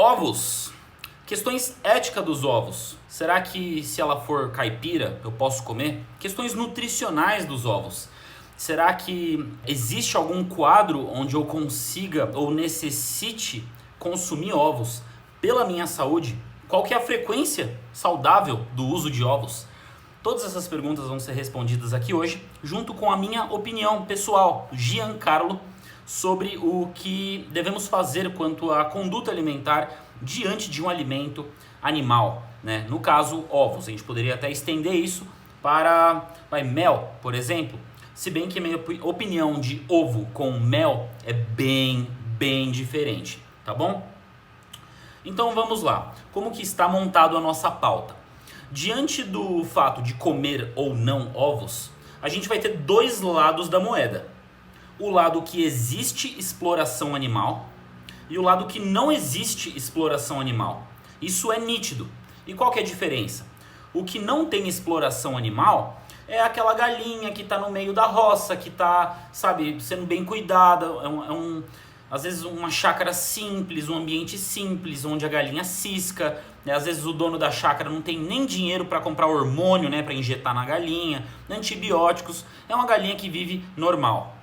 Ovos. Questões éticas dos ovos. Será que se ela for caipira eu posso comer? Questões nutricionais dos ovos. Será que existe algum quadro onde eu consiga ou necessite consumir ovos pela minha saúde? Qual que é a frequência saudável do uso de ovos? Todas essas perguntas vão ser respondidas aqui hoje, junto com a minha opinião pessoal, Giancarlo, sobre o que devemos fazer quanto à conduta alimentar diante de um alimento animal, né? No caso, ovos. A gente poderia até estender isso para mel, por exemplo. Se bem que a minha opinião de ovo com mel é bem diferente, tá bom? Então vamos lá. Como que está montado a nossa pauta? Diante do fato de comer ou não ovos, a gente vai ter dois lados da moeda. O lado que existe exploração animal e o lado que não existe exploração animal. Isso é nítido. E qual que é a diferença? O que não tem exploração animal é aquela galinha que está no meio da roça, que está, sabe, sendo bem cuidada, às vezes uma chácara simples, um ambiente simples, onde a galinha cisca, né? Às vezes o dono da chácara não tem nem dinheiro para comprar hormônio, né, para injetar na galinha, antibióticos, é uma galinha que vive normal.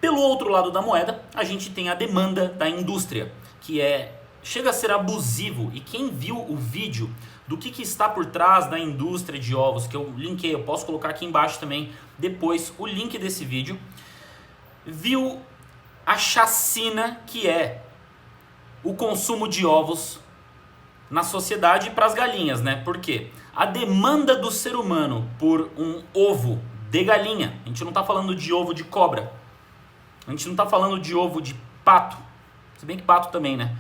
Pelo outro lado da moeda, a gente tem a demanda da indústria, que chega a ser abusivo, e quem viu o vídeo do que está por trás da indústria de ovos, que eu linkei, eu posso colocar aqui embaixo também, depois, o link desse vídeo, viu a chacina que é o consumo de ovos na sociedade para as galinhas, né? Por quê? A demanda do ser humano por um ovo de galinha, a gente não está falando de ovo de cobra, a gente não está falando de ovo de pato, se bem que pato também, né?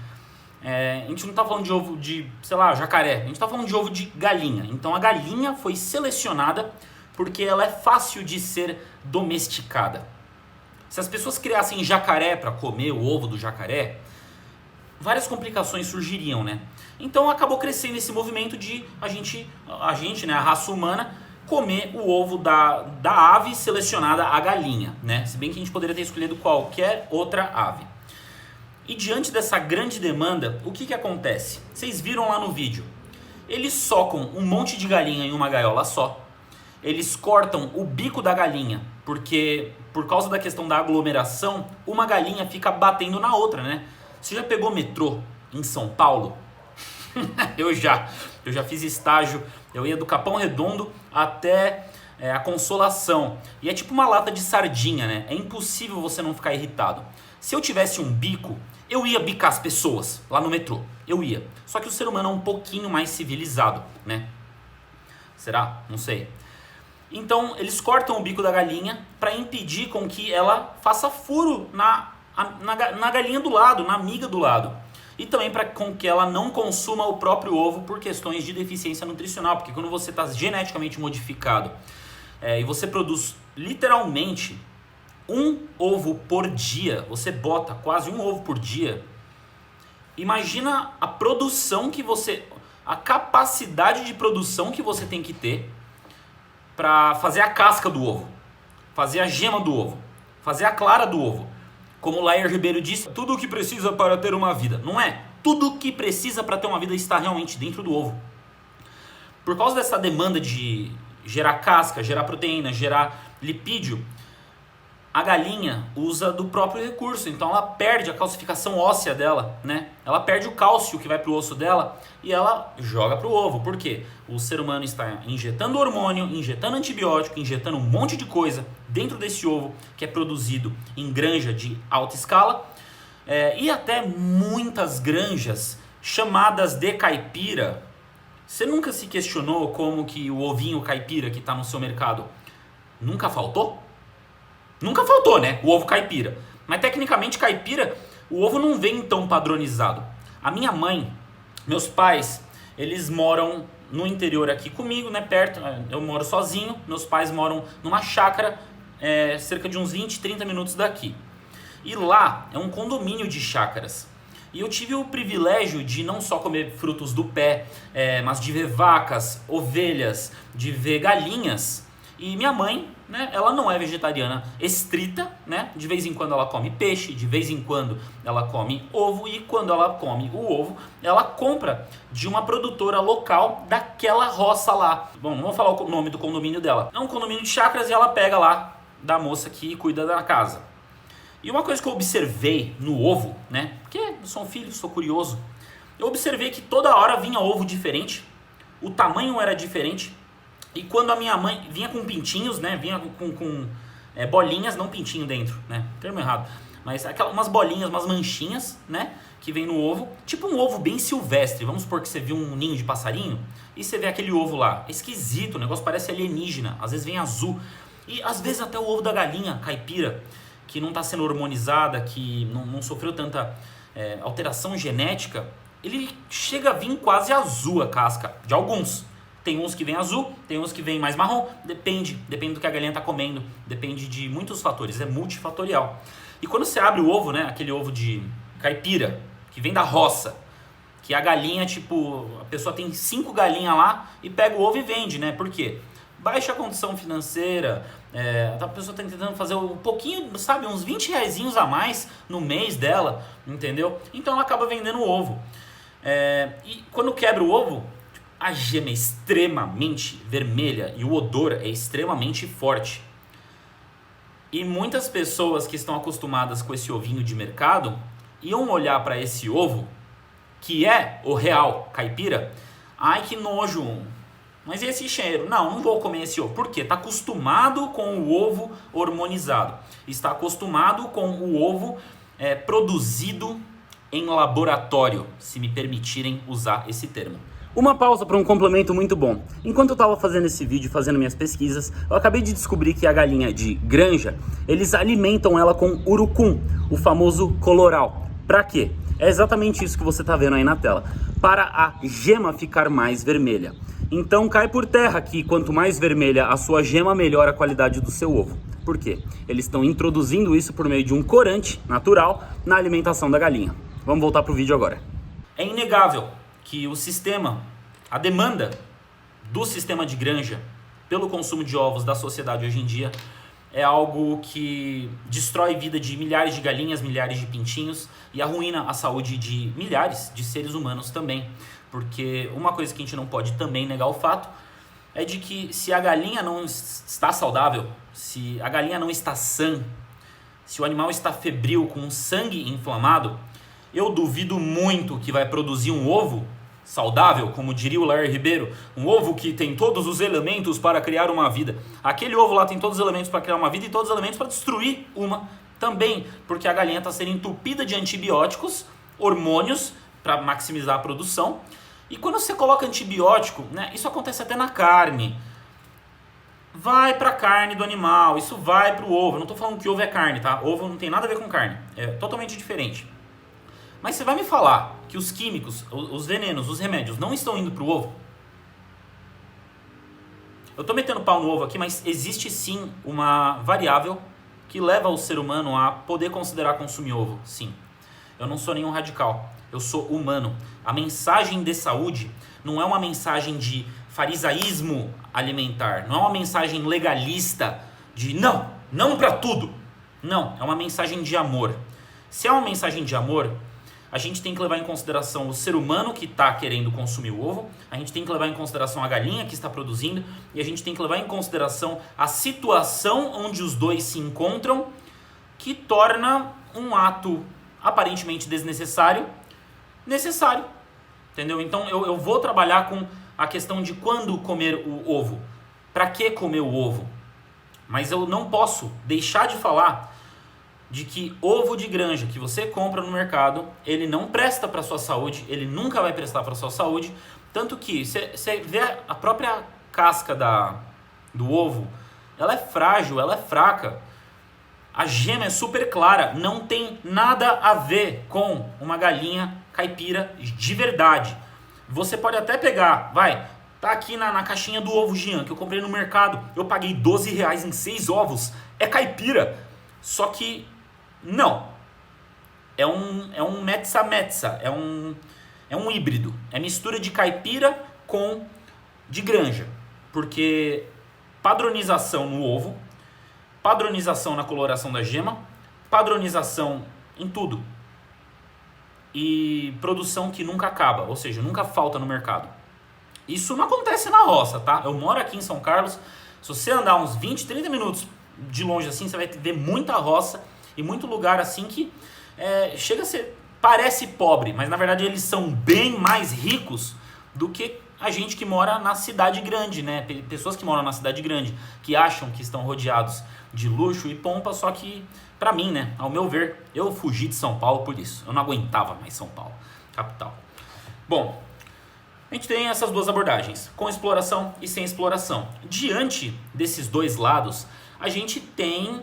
A gente não está falando de ovo de, sei lá, jacaré, a gente está falando de ovo de galinha. Então a galinha foi selecionada porque ela é fácil de ser domesticada. Se as pessoas criassem jacaré para comer o ovo do jacaré, várias complicações surgiriam, né? Então acabou crescendo esse movimento de a gente, né, a raça humana, comer o ovo da ave selecionada a galinha, né? Se bem que a gente poderia ter escolhido qualquer outra ave. E diante dessa grande demanda, o que acontece? Vocês viram lá no vídeo. Eles socam um monte de galinha em uma gaiola só. Eles cortam o bico da galinha, porque por causa da questão da aglomeração, uma galinha fica batendo na outra, né? Você já pegou metrô em São Paulo? Eu já fiz estágio, eu ia do Capão Redondo até a Consolação. E é tipo uma lata de sardinha, né? É impossível você não ficar irritado. Se eu tivesse um bico, eu ia bicar as pessoas lá no metrô. Eu ia. Só que o ser humano é um pouquinho mais civilizado, né? Será? Não sei. Então eles cortam o bico da galinha para impedir com que ela faça furo na galinha do lado, na amiga do lado. E também para com que ela não consuma o próprio ovo por questões de deficiência nutricional. Porque quando você está geneticamente modificado e você produz literalmente um ovo por dia, você bota quase um ovo por dia, imagina a produção que a capacidade de produção que você tem que ter para fazer a casca do ovo, fazer a gema do ovo, fazer a clara do ovo. Como o Lair Ribeiro disse, tudo o que precisa para ter uma vida. Não é? Tudo o que precisa para ter uma vida está realmente dentro do ovo. Por causa dessa demanda de gerar casca, gerar proteína, gerar lipídio, a galinha usa do próprio recurso, então ela perde a calcificação óssea dela, né? Ela perde o cálcio que vai para o osso dela e ela joga para o ovo. Por quê? O ser humano está injetando hormônio, injetando antibiótico, injetando um monte de coisa dentro desse ovo que é produzido em granja de alta escala e até muitas granjas chamadas de caipira. Você nunca se questionou como que o ovinho caipira que está no seu mercado nunca faltou? Nunca faltou, né? O ovo caipira. Mas tecnicamente caipira, o ovo não vem tão padronizado. A minha mãe, meus pais, eles moram no interior aqui comigo, né? Perto, eu moro sozinho. Meus pais moram numa chácara, cerca de uns 20, 30 minutos daqui. E lá é um condomínio de chácaras. E eu tive o privilégio de não só comer frutos do pé, mas de ver vacas, ovelhas, de ver galinhas. E minha mãe, né, ela não é vegetariana estrita, né? De vez em quando ela come peixe, de vez em quando ela come ovo, e quando ela come o ovo, ela compra de uma produtora local daquela roça lá. Bom, não vou falar o nome do condomínio dela. É um condomínio de chácaras e ela pega lá da moça que cuida da casa. E uma coisa que eu observei no ovo, né? Porque eu sou um filho, sou curioso. Eu observei que toda hora vinha ovo diferente, o tamanho era diferente. E quando a minha mãe vinha com pintinhos, né? Vinha com bolinhas, não pintinho dentro, né? Termo errado. Mas umas bolinhas, umas manchinhas, né? Que vem no ovo. Tipo um ovo bem silvestre. Vamos supor que você viu um ninho de passarinho e você vê aquele ovo lá. É esquisito, o negócio parece alienígena. Às vezes vem azul. E às vezes até o ovo da galinha caipira, que não está sendo hormonizada, que não sofreu tanta alteração genética, ele chega a vir quase azul a casca, de alguns. Tem uns que vem azul, tem uns que vem mais marrom, depende do que a galinha está comendo, depende de muitos fatores, é multifatorial. E quando você abre o ovo, né, aquele ovo de caipira, que vem da roça, que a galinha, tipo, a pessoa tem 5 galinhas lá e pega o ovo e vende, né, por quê? Baixa condição financeira, a pessoa está tentando fazer um pouquinho, sabe, uns 20 reaisinhos a mais no mês dela, entendeu? Então ela acaba vendendo o ovo. E quando quebra o ovo, a gema é extremamente vermelha e o odor é extremamente forte. E muitas pessoas que estão acostumadas com esse ovinho de mercado iam olhar para esse ovo, que é o real caipira, ai que nojo, mas e esse cheiro? Não vou comer esse ovo. Por quê? Está acostumado com o ovo hormonizado, está acostumado com o ovo produzido em laboratório, se me permitirem usar esse termo. Uma pausa para um complemento muito bom. Enquanto eu estava fazendo esse vídeo, fazendo minhas pesquisas, eu acabei de descobrir que a galinha de granja, eles alimentam ela com urucum, o famoso coloral. Para quê? É exatamente isso que você está vendo aí na tela. Para a gema ficar mais vermelha. Então cai por terra que quanto mais vermelha a sua gema, melhor a qualidade do seu ovo. Por quê? Eles estão introduzindo isso por meio de um corante natural na alimentação da galinha. Vamos voltar para o vídeo agora. É inegável que o sistema, a demanda do sistema de granja pelo consumo de ovos da sociedade hoje em dia é algo que destrói a vida de milhares de galinhas, milhares de pintinhos e arruína a saúde de milhares de seres humanos também. Porque uma coisa que a gente não pode também negar o fato é de que se a galinha não está saudável, se a galinha não está sã, se o animal está febril, com sangue inflamado, eu duvido muito que vai produzir um ovo saudável, como diria o Lair Ribeiro, um ovo que tem todos os elementos para criar uma vida. Aquele ovo lá tem todos os elementos para criar uma vida e todos os elementos para destruir uma também, porque a galinha está sendo entupida de antibióticos, hormônios, para maximizar a produção. E quando você coloca antibiótico, né, isso acontece até na carne. Vai para a carne do animal, isso vai para o ovo. Não estou falando que ovo é carne, tá? Ovo não tem nada a ver com carne, é totalmente diferente. Mas você vai me falar que os químicos, os venenos, os remédios não estão indo para o ovo? Eu estou metendo pau no ovo aqui, mas existe sim uma variável que leva o ser humano a poder considerar consumir ovo, sim. Eu não sou nenhum radical, eu sou humano. A mensagem de saúde não é uma mensagem de farisaísmo alimentar, não é uma mensagem legalista de não para tudo. Não, é uma mensagem de amor. Se é uma mensagem de amor, a gente tem que levar em consideração o ser humano que está querendo consumir o ovo, a gente tem que levar em consideração a galinha que está produzindo e a gente tem que levar em consideração a situação onde os dois se encontram, que torna um ato aparentemente desnecessário, necessário, entendeu? Então eu vou trabalhar com a questão de quando comer o ovo, para que comer o ovo, mas eu não posso deixar de falar de que ovo de granja que você compra no mercado, ele não presta para sua saúde, ele nunca vai prestar para sua saúde, tanto que você vê a própria casca do ovo, ela é frágil, ela é fraca. A gema é super clara, não tem nada a ver com uma galinha caipira de verdade. Você pode até pegar, tá aqui na caixinha do ovo Jean, que eu comprei no mercado, eu paguei R$12 em 6 ovos, é caipira. Só que não, é um metsa-metsa, é um híbrido, é mistura de caipira com de granja, porque padronização no ovo, padronização na coloração da gema, padronização em tudo. E produção que nunca acaba, ou seja, nunca falta no mercado. Isso não acontece na roça, tá? Eu moro aqui em São Carlos, se você andar uns 20, 30 minutos de longe assim, você vai ver muita roça e muito lugar assim que chega a ser, parece pobre, mas na verdade eles são bem mais ricos do que a gente que mora na cidade grande, né? Pessoas que moram na cidade grande, que acham que estão rodeados de luxo e pompa, só que, pra mim, né? Ao meu ver, eu fugi de São Paulo por isso. Eu não aguentava mais São Paulo, capital. Bom, a gente tem essas duas abordagens, com exploração e sem exploração. Diante desses dois lados, a gente tem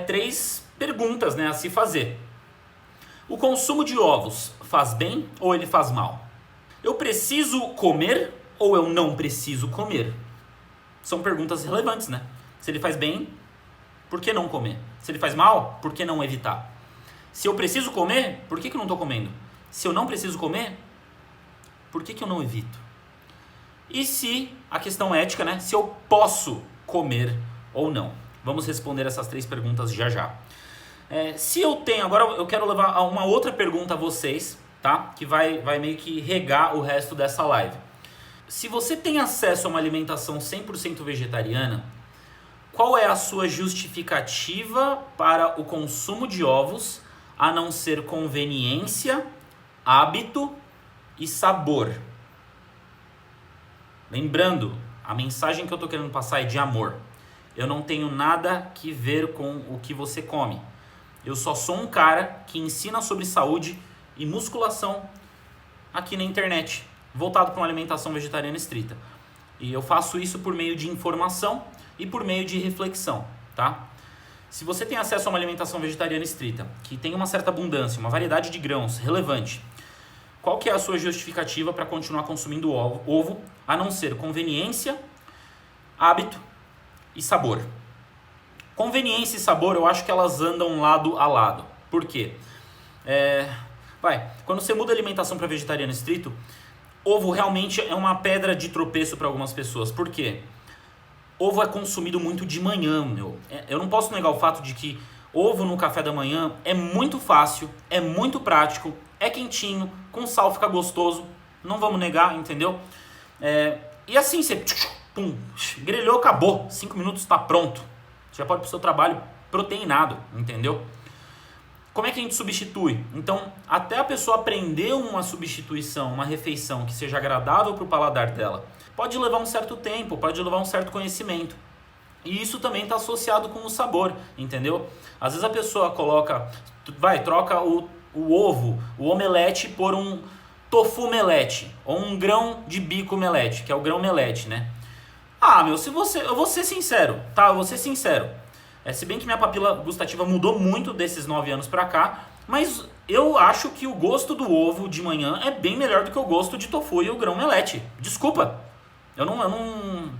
3 perguntas, né, a se fazer. O consumo de ovos faz bem ou ele faz mal? Eu preciso comer ou eu não preciso comer? São perguntas relevantes, né? Se ele faz bem, por que não comer? Se ele faz mal, por que não evitar? Se eu preciso comer, por que eu não estou comendo? Se eu não preciso comer, por que eu não evito? E se a questão ética, né? Se eu posso comer ou não? Vamos responder essas 3 perguntas já já. Se eu tenho... Agora eu quero levar a uma outra pergunta a vocês, tá? Que vai meio que regar o resto dessa live. Se você tem acesso a uma alimentação 100% vegetariana, qual é a sua justificativa para o consumo de ovos, a não ser conveniência, hábito e sabor? Lembrando, a mensagem que eu estou querendo passar é de amor. Eu não tenho nada que ver com o que você come. Eu só sou um cara que ensina sobre saúde e musculação aqui na internet, voltado para uma alimentação vegetariana estrita. E eu faço isso por meio de informação e por meio de reflexão, tá? Se você tem acesso a uma alimentação vegetariana estrita, que tem uma certa abundância, uma variedade de grãos relevante, qual que é a sua justificativa para continuar consumindo ovo, a não ser conveniência, hábito e sabor? Conveniência e sabor, eu acho que elas andam lado a lado. Por quê? Quando você muda a alimentação para vegetariano estrito, ovo realmente é uma pedra de tropeço para algumas pessoas. Por quê? Ovo é consumido muito de manhã, meu. Eu não posso negar o fato de que ovo no café da manhã é muito fácil, é muito prático, é quentinho, com sal fica gostoso. Não vamos negar, entendeu? E assim, você grelhou, acabou. 5 minutos está pronto. Você já pode ir para o seu trabalho proteinado, entendeu? Como é que a gente substitui? Então, até a pessoa aprender uma substituição, uma refeição que seja agradável para o paladar dela, pode levar um certo tempo, pode levar um certo conhecimento. E isso também está associado com o sabor, entendeu? Às vezes a pessoa troca o ovo, o omelete por um tofu melete, ou um grão de bico melete, que é o grão melete, né? Eu vou ser sincero, tá? Eu vou ser sincero. Se bem que minha papila gustativa mudou muito desses 9 anos pra cá, mas eu acho que o gosto do ovo de manhã é bem melhor do que o gosto de tofu e o grão melete. Desculpa. Eu não...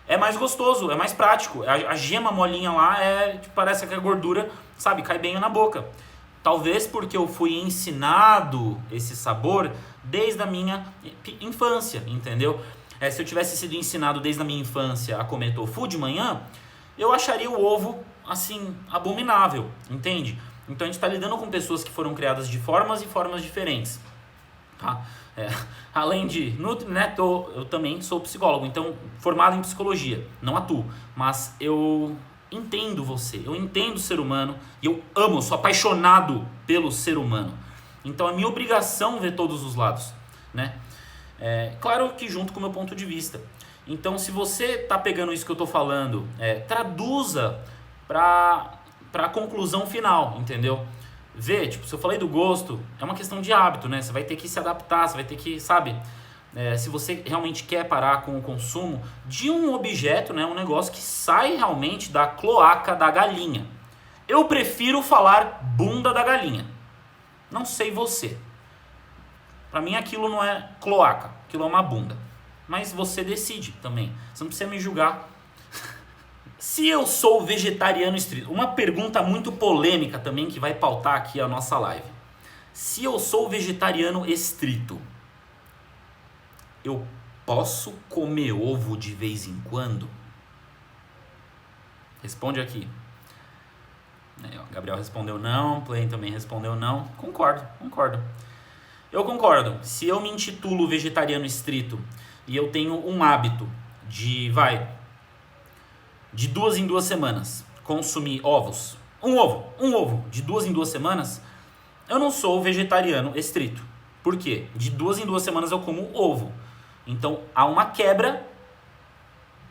É mais gostoso, é mais prático. A gema molinha lá parece que a gordura, sabe, cai bem na boca. Talvez porque eu fui ensinado esse sabor desde a minha infância, entendeu? Se eu tivesse sido ensinado desde a minha infância a comer tofu de manhã, eu acharia o ovo, assim, abominável, entende? Então a gente está lidando com pessoas que foram criadas de formas e formas diferentes, tá? Além de nutri, né, eu também sou psicólogo, então formado em psicologia, não atuo, mas eu entendo você, eu entendo o ser humano e eu amo, sou apaixonado pelo ser humano. Então é minha obrigação ver todos os lados, né? Claro que junto com o meu ponto de vista. Então, se você tá pegando isso que eu tô falando, traduza para a conclusão final, entendeu? Vê, tipo, se eu falei do gosto, é uma questão de hábito, né? Você vai ter que se adaptar, você vai ter que, sabe? Se você realmente quer parar com o consumo de um objeto, né? Um negócio que sai realmente da cloaca da galinha. Eu prefiro falar bunda da galinha. Não sei você. Pra mim aquilo não é cloaca, aquilo é uma bunda. Mas você decide também. Você não precisa me julgar. Se eu sou vegetariano estrito, uma pergunta muito polêmica também que vai pautar aqui a nossa live. Se eu sou vegetariano estrito, eu posso comer ovo de vez em quando? Responde aqui. Gabriel respondeu não, Play também respondeu não. Concordo. Eu concordo. Se eu me intitulo vegetariano estrito e eu tenho um hábito de 2 em 2 semanas consumir ovos, um ovo de 2 em 2 semanas, eu não sou vegetariano estrito. Por quê? De 2 em 2 semanas eu como ovo. Então há uma quebra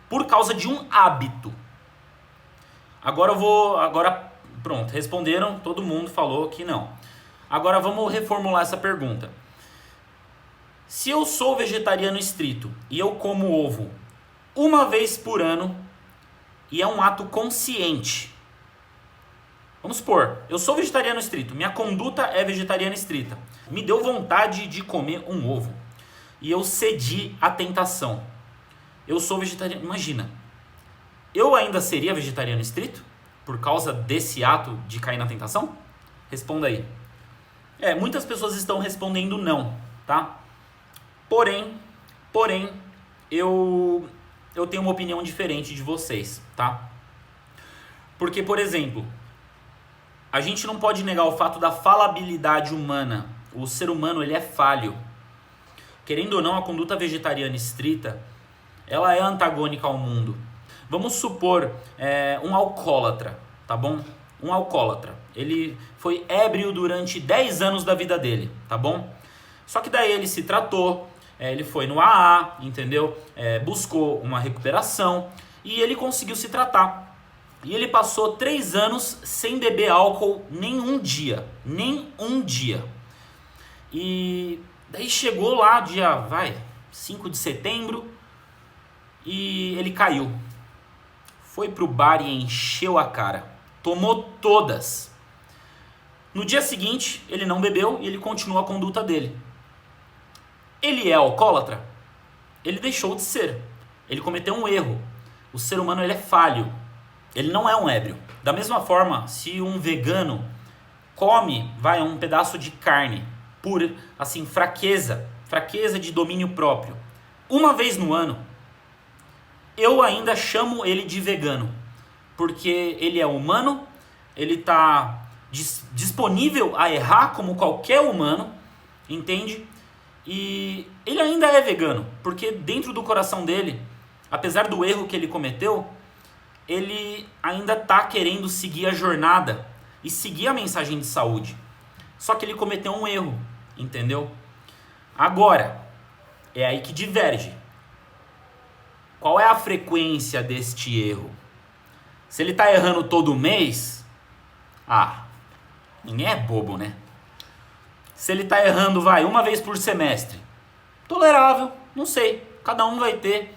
por causa de um hábito. Agora pronto, responderam, todo mundo falou que não. Agora vamos reformular essa pergunta. Se eu sou vegetariano estrito e eu como ovo uma vez por ano e é um ato consciente, vamos supor, eu sou vegetariano estrito, minha conduta é vegetariana estrita, me deu vontade de comer um ovo e eu cedi à tentação. Eu sou vegetariano, imagina, eu ainda seria vegetariano estrito por causa desse ato de cair na tentação? Responda aí. Muitas pessoas estão respondendo não, tá? Porém, eu tenho uma opinião diferente de vocês, tá? Porque, por exemplo, a gente não pode negar o fato da falabilidade humana. O ser humano, ele é falho. Querendo ou não, a conduta vegetariana estrita, ela é antagônica ao mundo. Vamos supor um alcoólatra, tá bom? Um alcoólatra. Ele foi ébrio durante 10 anos da vida dele, tá bom? Só que daí ele se tratou, ele foi no AA, entendeu? Buscou uma recuperação e ele conseguiu se tratar. E ele passou 3 anos sem beber álcool nem um dia. E daí chegou lá dia 5 de setembro e ele caiu. Foi pro bar e encheu a cara. Tomou todas. No dia seguinte, ele não bebeu e ele continuou a conduta dele. Ele é alcoólatra? Ele deixou de ser. Ele cometeu um erro. O ser humano, ele é falho. Ele não é um ébrio. Da mesma forma, se um vegano come, um pedaço de carne por, assim, fraqueza de domínio próprio, uma vez no ano, eu ainda chamo ele de vegano, porque ele é humano, ele está disponível a errar como qualquer humano, entende? E ele ainda é vegano, porque dentro do coração dele, apesar do erro que ele cometeu, ele ainda está querendo seguir a jornada e seguir a mensagem de saúde. Só que ele cometeu um erro, entendeu? Agora, é aí que diverge. Qual é a frequência deste erro? Se ele está errando todo mês, ninguém é bobo, né? Se ele está errando, uma vez por semestre, tolerável, não sei. Cada um vai ter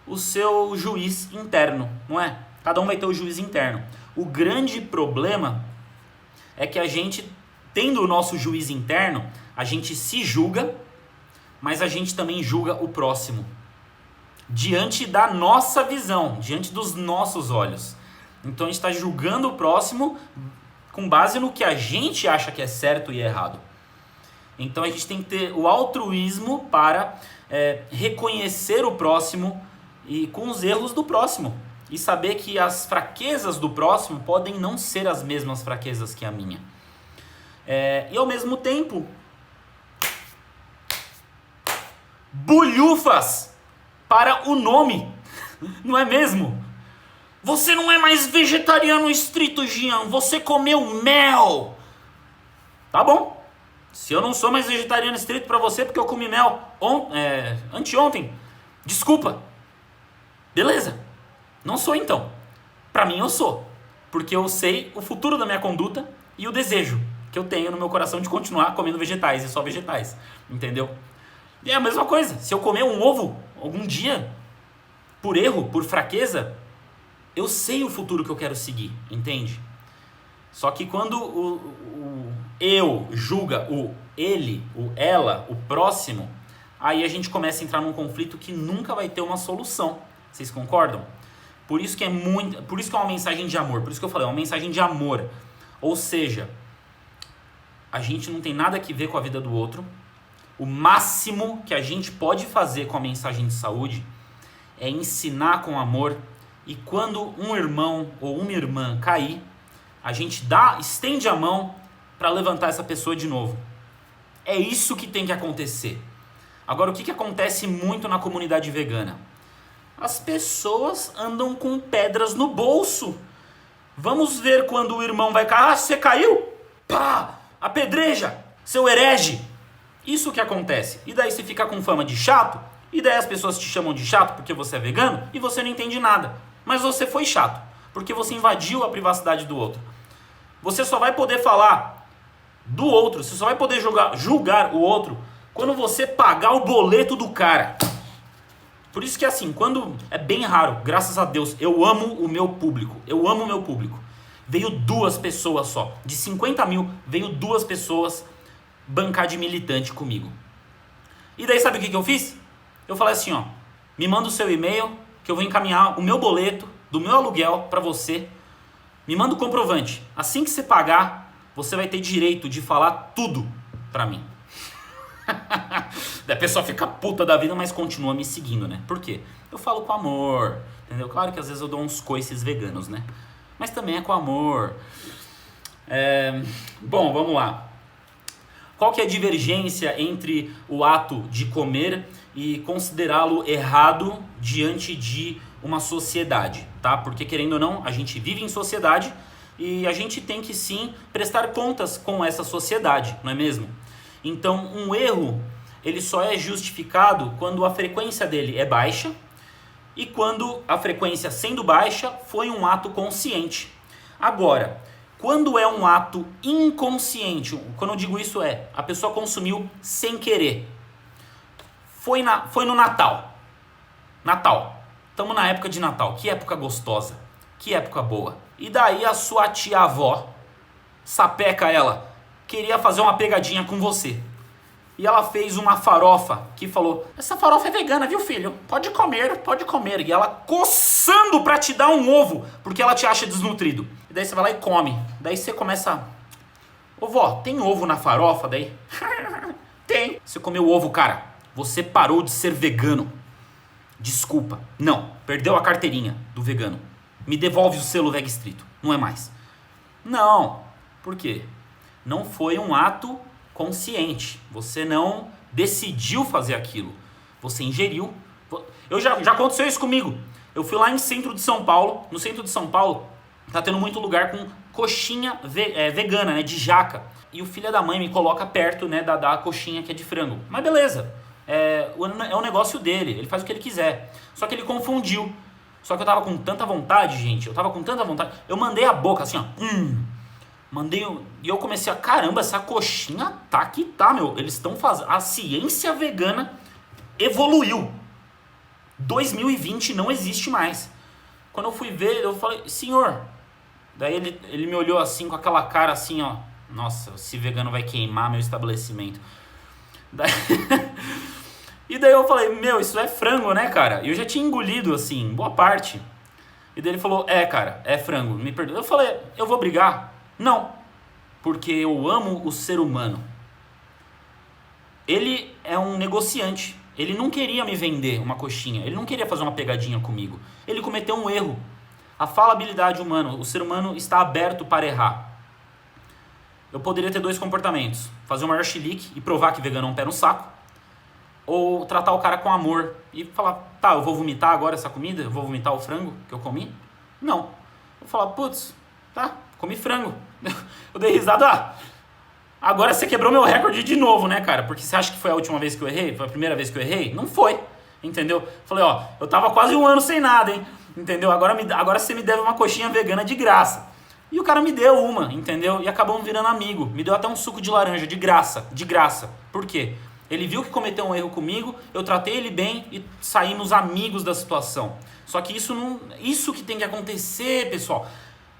o seu juiz interno, não é? Cada um vai ter o juiz interno. O grande problema é que a gente, tendo o nosso juiz interno, a gente se julga, mas a gente também julga o próximo. Diante da nossa visão, diante dos nossos olhos. Então a gente está julgando o próximo com base no que a gente acha que é certo e errado. Então a gente tem que ter o altruísmo para reconhecer o próximo e com os erros do próximo. E saber que as fraquezas do próximo podem não ser as mesmas fraquezas que a minha. E ao mesmo tempo, bulhufas para o nome, não é mesmo? Você não é mais vegetariano estrito, Jean, você comeu mel. Tá bom, se eu não sou mais vegetariano estrito para você porque eu comi mel anteontem, desculpa, beleza, não sou então. Para mim eu sou, porque eu sei o futuro da minha conduta e o desejo que eu tenho no meu coração de continuar comendo vegetais e só vegetais, entendeu? E é a mesma coisa, se eu comer um ovo algum dia, por erro, por fraqueza, eu sei o futuro que eu quero seguir, entende? Só que quando o eu julga o ele, o ela, o próximo, aí a gente começa a entrar num conflito que nunca vai ter uma solução. Vocês concordam? Por isso que é uma mensagem de amor, por isso que eu falei, é uma mensagem de amor. Ou seja, a gente não tem nada que ver com a vida do outro. O máximo que a gente pode fazer com a mensagem de saúde é ensinar com amor e quando um irmão ou uma irmã cair, a gente estende a mão para levantar essa pessoa de novo. É isso que tem que acontecer. Agora, o que acontece muito na comunidade vegana? As pessoas andam com pedras no bolso. Vamos ver quando o irmão vai cair. Ah, você caiu? Pá! Apedreja! Seu herege! Isso que acontece. E daí você fica com fama de chato, e daí as pessoas te chamam de chato porque você é vegano, e você não entende nada. Mas você foi chato, porque você invadiu a privacidade do outro. Você só vai poder falar do outro, você só vai poder julgar o outro quando você pagar o boleto do cara. Por isso que assim, quando é bem raro, graças a Deus, eu amo o meu público. Eu amo o meu público. Veio 2 pessoas só. De 50 mil, veio 2 pessoas bancar de militante comigo. E daí sabe o que eu fiz? Eu falei assim, ó, me manda o seu e-mail que eu vou encaminhar o meu boleto do meu aluguel pra você. Me manda o comprovante. Assim que você pagar, você vai ter direito de falar tudo pra mim. Daí a pessoa fica puta da vida, mas continua me seguindo, né? Por quê? Eu falo com amor, entendeu? Claro que às vezes eu dou uns coices veganos, né? Mas também é com amor. Bom, vamos lá. Qual que é a divergência entre o ato de comer e considerá-lo errado diante de uma sociedade, tá? Porque querendo ou não, a gente vive em sociedade e a gente tem que sim prestar contas com essa sociedade, não é mesmo? Então, um erro, ele só é justificado quando a frequência dele é baixa e quando a frequência sendo baixa foi um ato consciente. Agora, quando é um ato inconsciente, quando eu digo isso a pessoa consumiu sem querer. Foi no Natal. Natal. Estamos na época de Natal. Que época gostosa. Que época boa. E daí a sua tia-avó, sapeca ela, queria fazer uma pegadinha com você. E ela fez uma farofa que falou, essa farofa é vegana, viu filho? Pode comer, pode comer. E ela coçando pra te dar um ovo, porque ela te acha desnutrido. E daí você vai lá e come. Daí você começa, ô vó, tem ovo na farofa daí? Tem. Você comeu ovo, cara. Você parou de ser vegano. Desculpa. Não, perdeu a carteirinha do vegano. Me devolve o selo Veg Estrito. Não é mais. Não. Por quê? Não foi um ato consciente. Você não decidiu fazer aquilo. Você ingeriu. Já aconteceu isso comigo. Eu fui lá em centro de São Paulo. No centro de São Paulo tá tendo muito lugar com coxinha vegana, né, de jaca. E o filho da mãe me coloca perto, né, da coxinha que é de frango. Mas beleza. É o negócio dele. Ele faz o que ele quiser. Só que ele confundiu. Só que eu tava com tanta vontade, gente. Eu mandei a boca assim, ó. E eu comecei a, caramba, essa coxinha tá que tá, meu. Eles estão fazendo. A ciência vegana evoluiu. 2020 não existe mais. Quando eu fui ver, eu falei, senhor. Daí ele me olhou assim, com aquela cara assim, ó. Nossa, esse vegano vai queimar meu estabelecimento. E daí eu falei, meu, isso é frango, né, cara? E eu já tinha engolido, assim, boa parte. E daí ele falou, cara, é frango, me perdoa. Eu falei, eu vou brigar? Não, porque eu amo o ser humano. Ele é um negociante. Ele não queria me vender uma coxinha. Ele não queria fazer uma pegadinha comigo. Ele cometeu um erro. A falabilidade humana, o ser humano está aberto para errar. Eu poderia ter 2 comportamentos. Fazer o maior chilique e provar que vegano é um pé no saco. Ou tratar o cara com amor e falar, tá, eu vou vomitar agora essa comida? Eu vou vomitar o frango que eu comi? Não. Eu vou falar, putz, tá, comi frango. Eu dei risada, agora você quebrou meu recorde de novo, né, cara? Porque você acha que foi a última vez que eu errei? Foi a primeira vez que eu errei? Não foi, entendeu? Falei, ó, eu tava quase 1 ano sem nada, hein? Entendeu? Agora você me deve uma coxinha vegana de graça. E o cara me deu uma, entendeu? E acabamos virando amigo. Me deu até um suco de laranja, de graça. De graça. Por quê? Ele viu que cometeu um erro comigo, eu tratei ele bem e saímos amigos da situação. Só que isso que tem que acontecer, pessoal.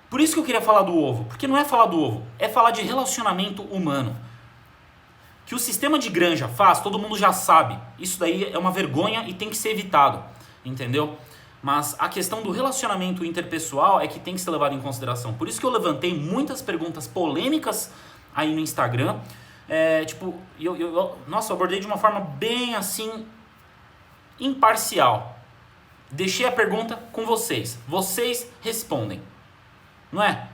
Por isso que eu queria falar do ovo. Porque não é falar do ovo, é falar de relacionamento humano. Que o sistema de granja faz, todo mundo já sabe. Isso daí é uma vergonha e tem que ser evitado. Entendeu? Mas a questão do relacionamento interpessoal é que tem que ser levado em consideração. Por isso que eu levantei muitas perguntas polêmicas aí no Instagram. Eu abordei de uma forma bem assim, imparcial. deixei a pergunta com vocês. Vocês respondem. Não é?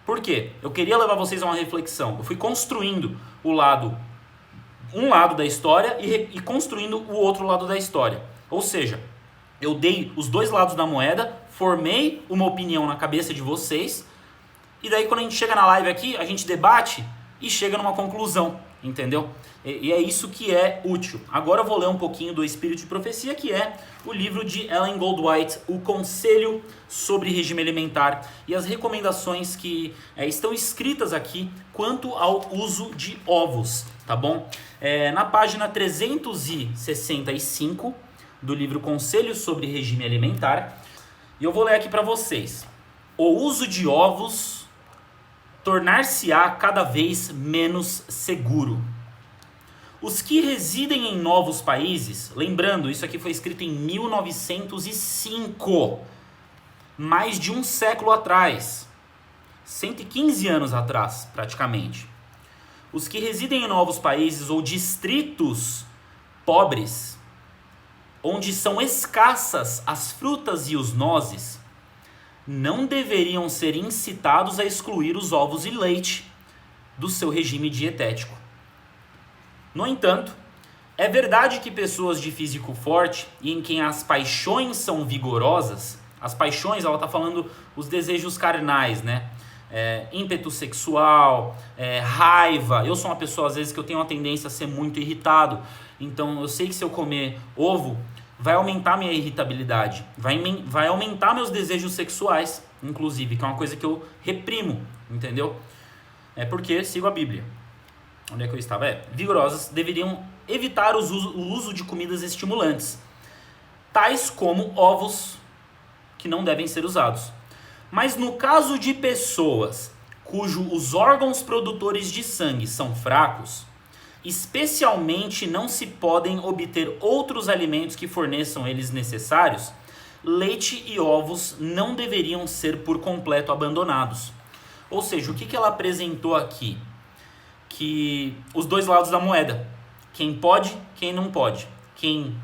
Por quê? Eu queria levar vocês a uma reflexão. Eu fui construindo um lado da história e construindo o outro lado da história. Ou seja, eu dei os dois lados da moeda, formei uma opinião na cabeça de vocês, e daí quando a gente chega na live aqui, a gente debate e chega numa conclusão, entendeu? E é isso que é útil. Agora eu vou ler um pouquinho do Espírito de Profecia, que é o livro de Ellen Goldwhite, O Conselho sobre Regime Alimentar, e as recomendações que estão escritas aqui quanto ao uso de ovos, tá bom? Na página 365 do livro Conselho sobre Regime Alimentar, e eu vou ler aqui para vocês. O uso de ovos tornar-se-á cada vez menos seguro. Os que residem em novos países, lembrando, isso aqui foi escrito em 1905, mais de um século atrás, 115 anos atrás, praticamente. Os que residem em novos países ou distritos pobres, onde são escassas as frutas e os nozes, não deveriam ser incitados a excluir os ovos e leite do seu regime dietético. No entanto, é verdade que pessoas de físico forte e em quem as paixões são vigorosas, as paixões, ela está falando os desejos carnais, né? Ímpeto sexual, raiva. Eu sou uma pessoa, às vezes, que eu tenho uma tendência a ser muito irritado. Então, eu sei que se eu comer ovo, vai aumentar minha irritabilidade. Vai aumentar meus desejos sexuais, inclusive, que é uma coisa que eu reprimo, entendeu? É porque sigo a Bíblia. Onde é que eu estava? Vigorosas deveriam evitar o uso de comidas estimulantes, tais como ovos, que não devem ser usados. Mas no caso de pessoas cujos órgãos produtores de sangue são fracos, especialmente não se podem obter outros alimentos que forneçam eles necessários, leite e ovos não deveriam ser por completo abandonados. Ou seja, o que ela apresentou aqui? Que os dois lados da moeda. Quem pode, quem não pode. Quem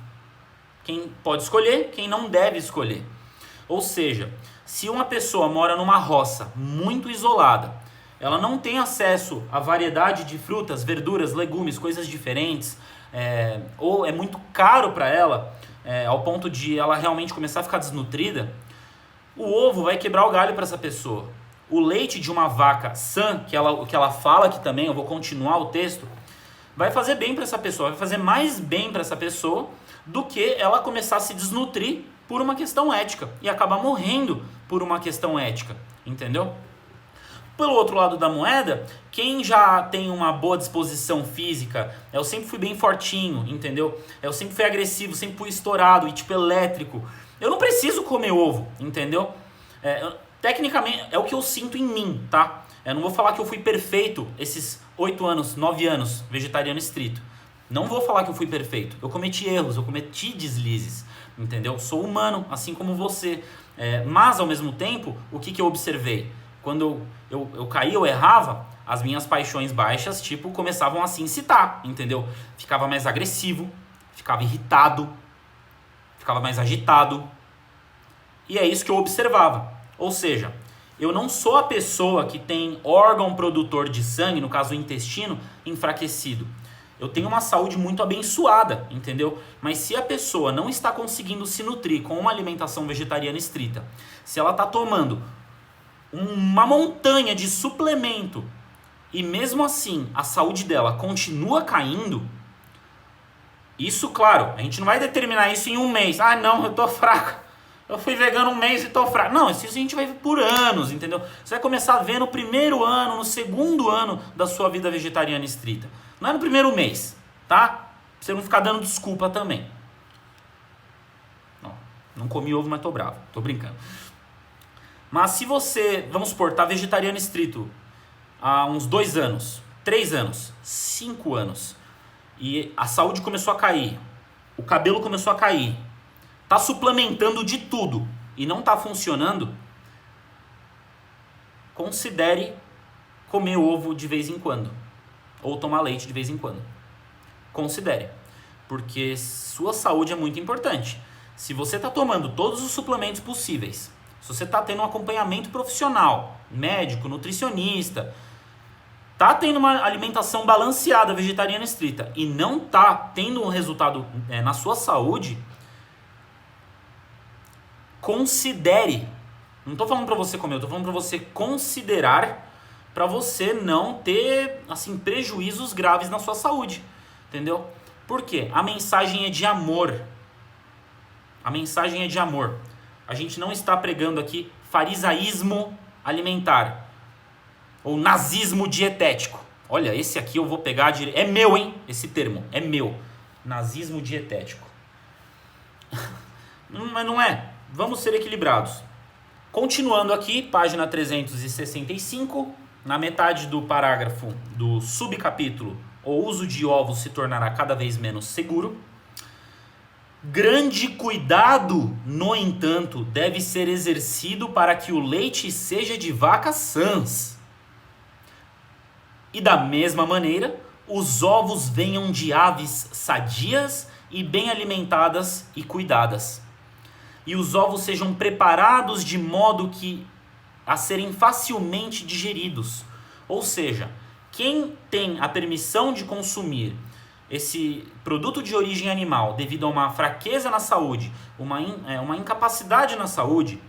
pode escolher, quem não deve escolher. Ou seja, se uma pessoa mora numa roça muito isolada, ela não tem acesso à variedade de frutas, verduras, legumes, coisas diferentes, ou é muito caro para ela, ao ponto de ela realmente começar a ficar desnutrida, o ovo vai quebrar o galho para essa pessoa. O leite de uma vaca sã, que ela fala aqui também, eu vou continuar o texto, vai fazer bem para essa pessoa, vai fazer mais bem para essa pessoa do que ela começar a se desnutrir por uma questão ética e acabar morrendo por uma questão ética, entendeu? Pelo outro lado da moeda, quem já tem uma boa disposição física, eu sempre fui bem fortinho, entendeu? Eu sempre fui agressivo, sempre fui estourado e tipo elétrico. Eu não preciso comer ovo, entendeu? Tecnicamente, é o que eu sinto em mim, tá? Eu não vou falar que eu fui perfeito esses 8 anos, 9 anos, vegetariano estrito. Não vou falar que eu fui perfeito. Eu cometi erros, eu cometi deslizes, entendeu? Sou humano, assim como você. Mas, ao mesmo tempo, o que eu observei? Quando eu caía, eu errava, as minhas paixões baixas, tipo, começavam a se incitar, entendeu? Ficava mais agressivo, ficava irritado, ficava mais agitado. E é isso que eu observava. Ou seja, eu não sou a pessoa que tem órgão produtor de sangue, no caso o intestino, enfraquecido. Eu tenho uma saúde muito abençoada, entendeu? Mas se a pessoa não está conseguindo se nutrir com uma alimentação vegetariana estrita, se ela está tomando uma montanha de suplemento e mesmo assim a saúde dela continua caindo, isso, claro, a gente não vai determinar isso em um mês. Ah, não, eu tô fraco. Eu fui vegano um mês e tô fraco. Não, isso a gente vai ver por anos, entendeu? Você vai começar a ver no primeiro ano, no segundo ano da sua vida vegetariana estrita. Não é no primeiro mês, tá? Pra você não ficar dando desculpa também. Não comi ovo, mas tô bravo. Tô brincando. Mas se você, vamos supor, tá vegetariano estrito há uns 2 anos, 3 anos, 5 anos, e a saúde começou a cair, o cabelo começou a cair, tá suplementando de tudo e não tá funcionando, considere comer ovo de vez em quando ou tomar leite de vez em quando. Considere, porque sua saúde é muito importante. Se você está tomando todos os suplementos possíveis, se você está tendo um acompanhamento profissional, médico, nutricionista, está tendo uma alimentação balanceada, vegetariana estrita, e não está tendo um resultado na sua saúde, considere. Não estou falando para você comer, eu estou falando para você considerar, para você não ter assim, prejuízos graves na sua saúde. Entendeu? Por quê? A mensagem é de amor. A mensagem é de amor. A gente não está pregando aqui farisaísmo alimentar ou nazismo dietético. Olha, esse aqui eu vou pegar direito. É meu, hein? Esse termo é meu. Nazismo dietético. Mas não é. Vamos ser equilibrados. Continuando aqui, página 365, na metade do parágrafo do subcapítulo, o uso de ovos se tornará cada vez menos seguro. Grande cuidado, no entanto, deve ser exercido para que o leite seja de vacas sãs. E da mesma maneira, os ovos venham de aves sadias e bem alimentadas e cuidadas. E os ovos sejam preparados de modo que a serem facilmente digeridos. Ou seja, quem tem a permissão de consumir esse produto de origem animal devido a uma fraqueza na saúde, uma incapacidade na saúde,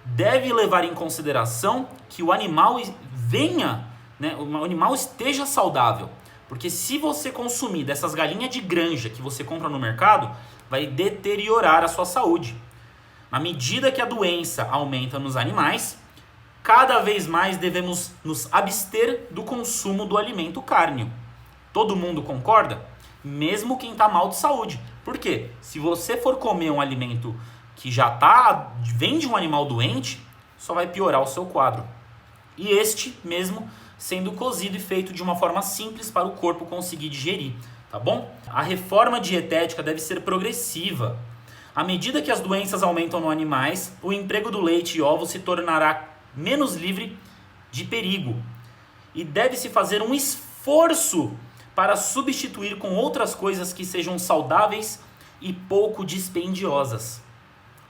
deve levar em consideração que o animal venha, o animal esteja saudável. Porque se você consumir dessas galinhas de granja que você compra no mercado, vai deteriorar a sua saúde. À medida que a doença aumenta nos animais, cada vez mais devemos nos abster do consumo do alimento cárneo. Todo mundo concorda? Mesmo quem está mal de saúde. Por quê? Se você for comer um alimento que vem de um animal doente, só vai piorar o seu quadro. E este mesmo sendo cozido e feito de uma forma simples para o corpo conseguir digerir. Tá bom? A reforma dietética deve ser progressiva. À medida que as doenças aumentam nos animais, o emprego do leite e ovos se tornará menos livre de perigo. E deve-se fazer um esforço para substituir com outras coisas que sejam saudáveis e pouco dispendiosas.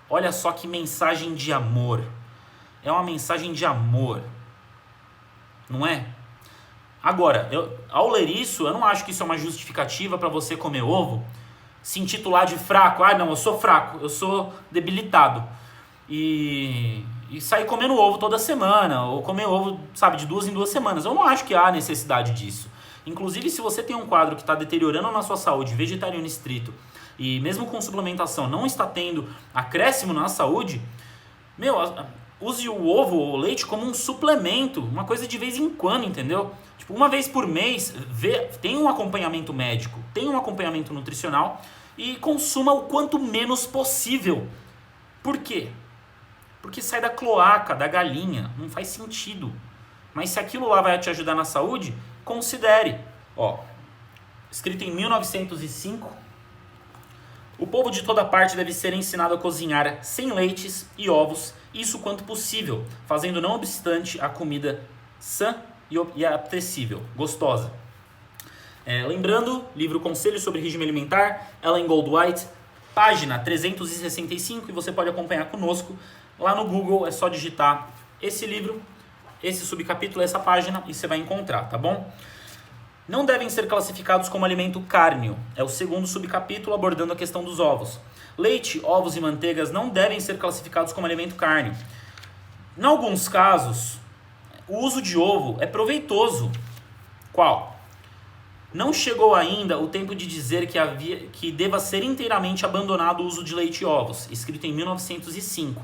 Olha só que mensagem de amor. É uma mensagem de amor. Não é? Agora, ao ler isso, eu não acho que isso é uma justificativa para você comer ovo, se intitular de fraco. Ah, não, eu sou fraco, eu sou debilitado. E sair comendo ovo toda semana, ou comer ovo, sabe, de 2 em 2 semanas. Eu não acho que há necessidade disso. Inclusive, se você tem um quadro que está deteriorando na sua saúde, vegetariano estrito, e mesmo com suplementação não está tendo acréscimo na saúde, use o ovo ou o leite como um suplemento, uma coisa de vez em quando, entendeu? Tipo, uma vez por mês, tem um acompanhamento médico, tem um acompanhamento nutricional e consuma o quanto menos possível. Por quê? Porque sai da cloaca, da galinha, não faz sentido. Mas se aquilo lá vai te ajudar na saúde, considere. Escrito em 1905, o povo de toda parte deve ser ensinado a cozinhar sem leites e ovos, isso quanto possível, fazendo não obstante a comida sã e apetecível, gostosa. Lembrando, livro Conselhos sobre Regime Alimentar, Ellen Goldwhite, página 365, e você pode acompanhar conosco. Lá no Google é só digitar esse livro, esse subcapítulo, essa página, e você vai encontrar, tá bom? Não devem ser classificados como alimento cárneo. É o segundo subcapítulo abordando a questão dos ovos. Leite, ovos e manteigas não devem ser classificados como alimento cárneo. Em alguns casos, o uso de ovo é proveitoso. Qual? Não chegou ainda o tempo de dizer que deva ser inteiramente abandonado o uso de leite e ovos, escrito em 1905.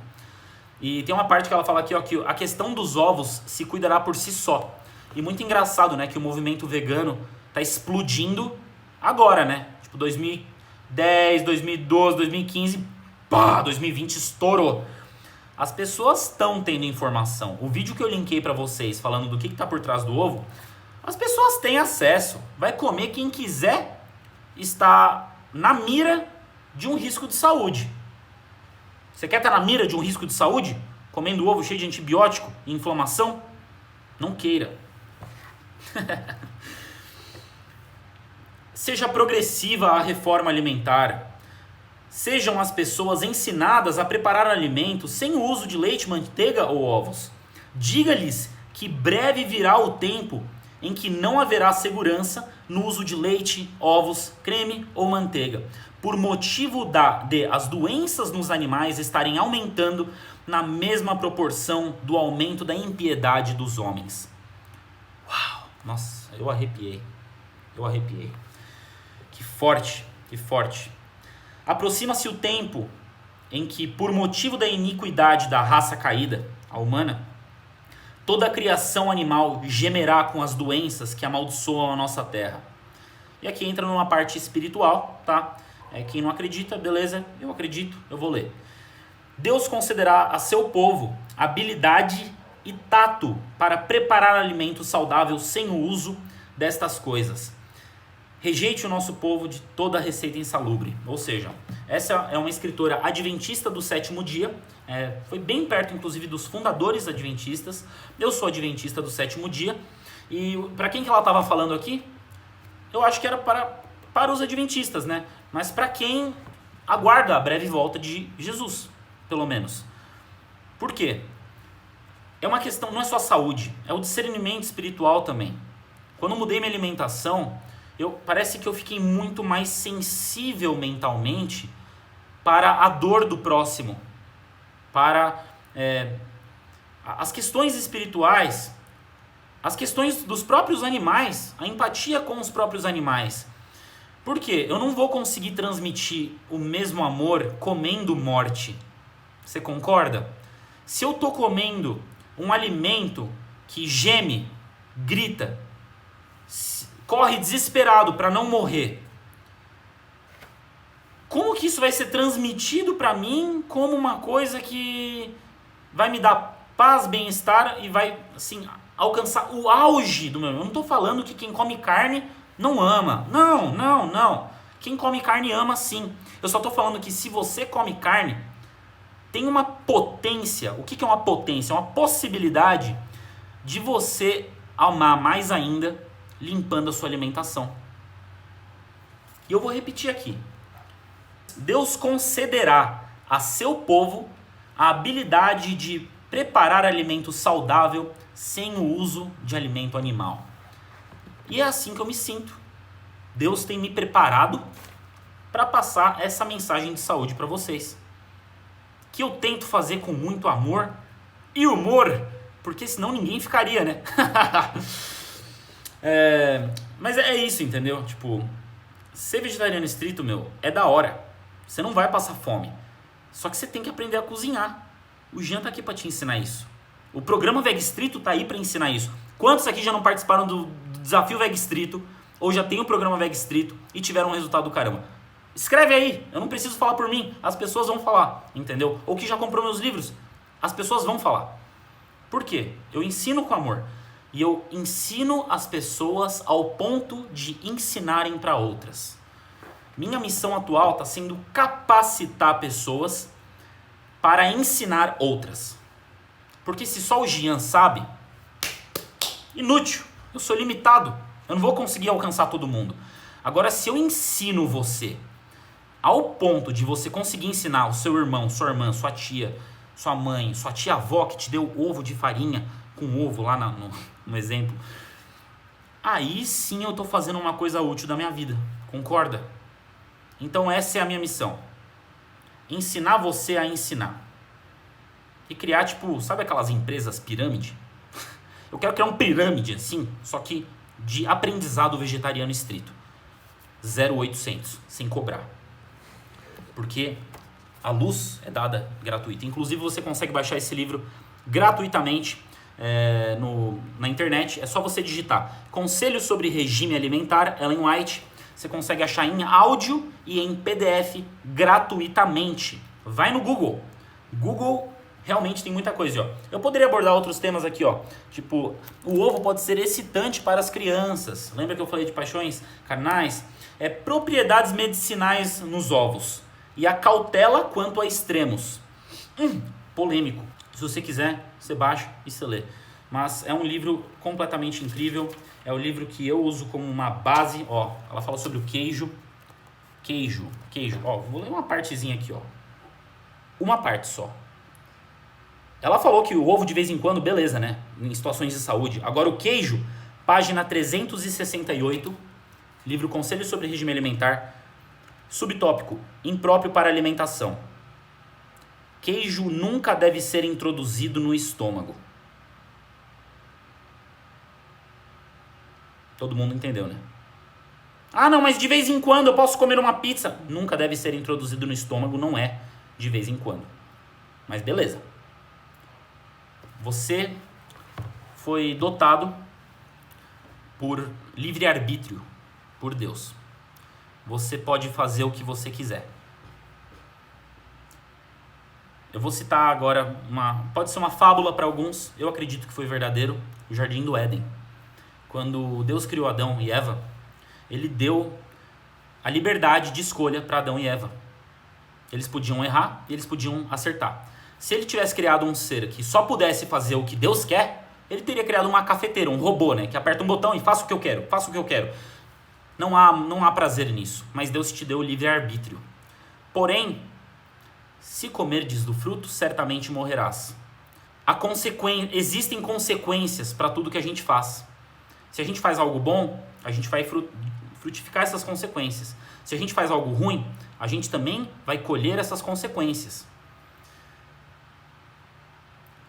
E tem uma parte que ela fala aqui, que a questão dos ovos se cuidará por si só. E muito engraçado, né, que o movimento vegano tá explodindo agora, né? Tipo 2010, 2012, 2015, 2020 estourou. As pessoas estão tendo informação. O vídeo que eu linkei para vocês falando do que tá por trás do ovo, as pessoas têm acesso. Vai comer quem quiser está na mira de um risco de saúde. Você quer estar na mira de um risco de saúde? Comendo ovo cheio de antibiótico e inflamação? Não queira. Seja progressiva a reforma alimentar. sejam as pessoas ensinadas a preparar alimentos sem o uso de leite, manteiga ou ovos. Diga-lhes que breve virá o tempo em que não haverá segurança no uso de leite, ovos, creme ou manteiga, por motivo de as doenças nos animais estarem aumentando na mesma proporção do aumento da impiedade dos homens. Uau! Nossa, eu arrepiei. Que forte, que forte. Aproxima-se o tempo em que, por motivo da iniquidade da raça caída, a humana, toda a criação animal gemerá com as doenças que amaldiçoam a nossa terra. E aqui entra numa parte espiritual, tá? Quem não acredita, beleza, eu acredito, eu vou ler. Deus concederá a seu povo habilidade e tato para preparar alimentos saudáveis sem o uso destas coisas. Rejeite o nosso povo de toda receita insalubre. Ou seja, essa é uma escritora adventista do sétimo dia. Foi bem perto, inclusive, dos fundadores adventistas. Eu sou adventista do sétimo dia. E para quem que ela estava falando aqui? Eu acho que era para os adventistas, né? Mas para quem aguarda a breve volta de Jesus, pelo menos. Por quê? É uma questão, não é só saúde, é o discernimento espiritual também. Quando eu mudei minha alimentação, parece que eu fiquei muito mais sensível mentalmente para a dor do próximo, para as questões espirituais, as questões dos próprios animais, a empatia com os próprios animais. Por quê? Eu não vou conseguir transmitir o mesmo amor comendo morte. Você concorda? Se eu estou comendo um alimento que geme, grita, corre desesperado para não morrer, como que isso vai ser transmitido para mim como uma coisa que vai me dar paz, bem-estar e vai assim, alcançar o auge do meu... Eu não estou falando que quem come carne não ama. Não. Quem come carne ama sim. Eu só estou falando que se você come carne, tem uma potência. O que é uma potência? É uma possibilidade de você amar mais ainda limpando a sua alimentação. E eu vou repetir aqui. Deus concederá a seu povo a habilidade de preparar alimento saudável sem o uso de alimento animal. E é assim que eu me sinto. Deus tem me preparado para passar essa mensagem de saúde para vocês. Que eu tento fazer com muito amor e humor, porque senão ninguém ficaria, né? Mas é isso, entendeu? Tipo, ser vegetariano estrito, é da hora. Você não vai passar fome. Só que você tem que aprender a cozinhar. O Jean tá aqui para te ensinar isso. O programa Veg Estrito tá aí para ensinar isso. Quantos aqui já não participaram do desafio Veg Estrito, ou já tem o programa Veg Estrito e tiveram um resultado do caramba? Escreve aí, eu não preciso falar por mim, as pessoas vão falar, entendeu? Ou que já comprou meus livros, as pessoas vão falar. Por quê? Eu ensino com amor. E eu ensino as pessoas ao ponto de ensinarem para outras. Minha missão atual está sendo capacitar pessoas para ensinar outras. Porque se só o Jean sabe, inútil, eu sou limitado, eu não vou conseguir alcançar todo mundo. Agora, se eu ensino você ao ponto de você conseguir ensinar o seu irmão, sua irmã, sua tia, sua mãe, sua tia-avó que te deu ovo de farinha com ovo lá no exemplo, aí sim eu estou fazendo uma coisa útil da minha vida, concorda? Então essa é a minha missão, ensinar você a ensinar e criar tipo, sabe aquelas empresas pirâmide? Eu quero criar um pirâmide assim, só que de aprendizado vegetariano estrito, 0800, sem cobrar, porque a luz é dada gratuita. Inclusive você consegue baixar esse livro gratuitamente na internet. É só você digitar Conselhos sobre Regime Alimentar, Ellen White. Você consegue achar em áudio e em PDF gratuitamente. Vai no Google. Google realmente tem muita coisa, ó. Eu poderia abordar outros temas aqui, ó. Tipo, o ovo pode ser excitante para as crianças. Lembra que eu falei de paixões carnais? Propriedades medicinais nos ovos. E a cautela quanto a extremos. Polêmico. Se você quiser, você baixa e você lê. Mas é um livro completamente incrível. É o livro que eu uso como uma base. Ó, ela fala sobre o queijo. Queijo. Ó, vou ler uma partezinha aqui, ó. Uma parte só. Ela falou que o ovo de vez em quando, beleza, né? Em situações de saúde. Agora o queijo, página 368, livro Conselhos sobre Regime Alimentar, subtópico, impróprio para alimentação. Queijo nunca deve ser introduzido no estômago. Todo mundo entendeu, né? Ah, não, mas de vez em quando eu posso comer uma pizza. Nunca deve ser introduzido no estômago, não é de vez em quando. Mas beleza. Você foi dotado por livre-arbítrio, por Deus. Você pode fazer o que você quiser. Eu vou citar agora pode ser uma fábula para alguns, eu acredito que foi verdadeiro, o Jardim do Éden. Quando Deus criou Adão e Eva, ele deu a liberdade de escolha para Adão e Eva. Eles podiam errar e eles podiam acertar. Se ele tivesse criado um ser que só pudesse fazer o que Deus quer, ele teria criado uma cafeteira, um robô, né, que aperta um botão e faça o que eu quero, faça o que eu quero. Não há prazer nisso, mas Deus te deu o livre-arbítrio. Porém, se comerdes do fruto, certamente morrerás. Existem consequências para tudo que a gente faz. Se a gente faz algo bom, a gente vai frutificar essas consequências. Se a gente faz algo ruim, a gente também vai colher essas consequências.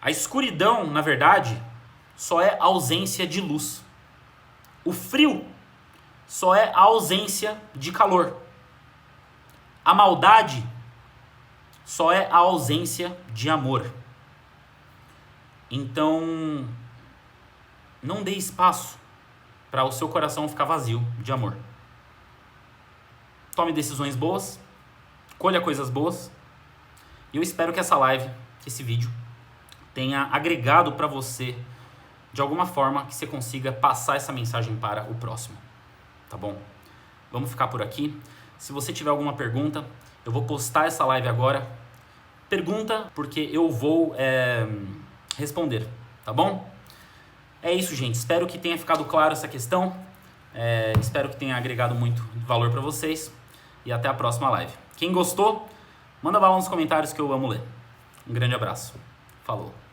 A escuridão, na verdade, só é ausência de luz. O frio só é a ausência de calor. A maldade só é a ausência de amor. Então, não dê espaço para o seu coração ficar vazio de amor. Tome decisões boas, colha coisas boas. E eu espero que essa live, que esse vídeo, tenha agregado para você de alguma forma que você consiga passar essa mensagem para o próximo. Tá bom? Vamos ficar por aqui. Se você tiver alguma pergunta, eu vou postar essa live agora. Pergunta, porque eu vou responder, tá bom? É isso, gente. Espero que tenha ficado claro essa questão. Espero que tenha agregado muito valor para vocês. E até a próxima live. Quem gostou, manda bala nos comentários que eu amo ler. Um grande abraço. Falou.